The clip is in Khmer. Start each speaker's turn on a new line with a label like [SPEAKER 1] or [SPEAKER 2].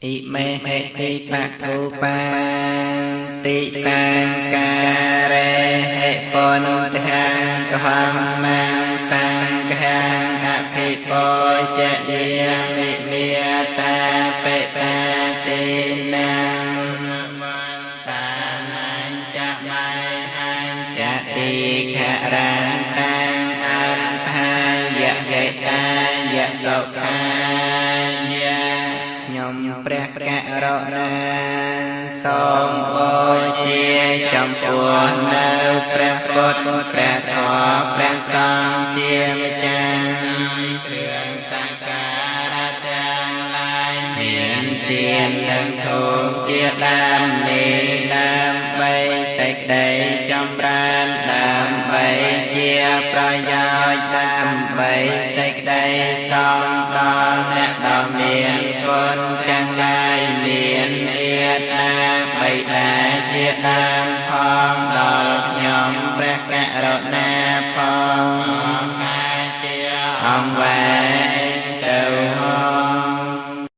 [SPEAKER 1] อิเมหิติปัตถุปาติสังการเรหิปุณฑังกหัมมังสังฆังอภิปุจเยมิเมียตาเปตาตินังตานันจะไม่หันจะติขรันตังอันทายะเกตายะสุขายะnhomព្រះករុណាសូមបូជាចំពោះនៅព្រះពុទ្ធព្រះធម៌ព្រះសង្ឃជាម្ចាស់គ្រឿងសក្ការៈទាំងឡាយមានទាននិងធូបជាដើមនេះដើម្បីសេចក្តីចម្រើនដើម្បីជាប្រយោជន៍ដើម្បីសេចក្តីសំដល់អ្នកដ៏មានគុណទាំងឡាយមានមេត្តាបិតាជាដើមផងដល់ខ្ញុំព្រះករុណាផងកាជាអង្គវែ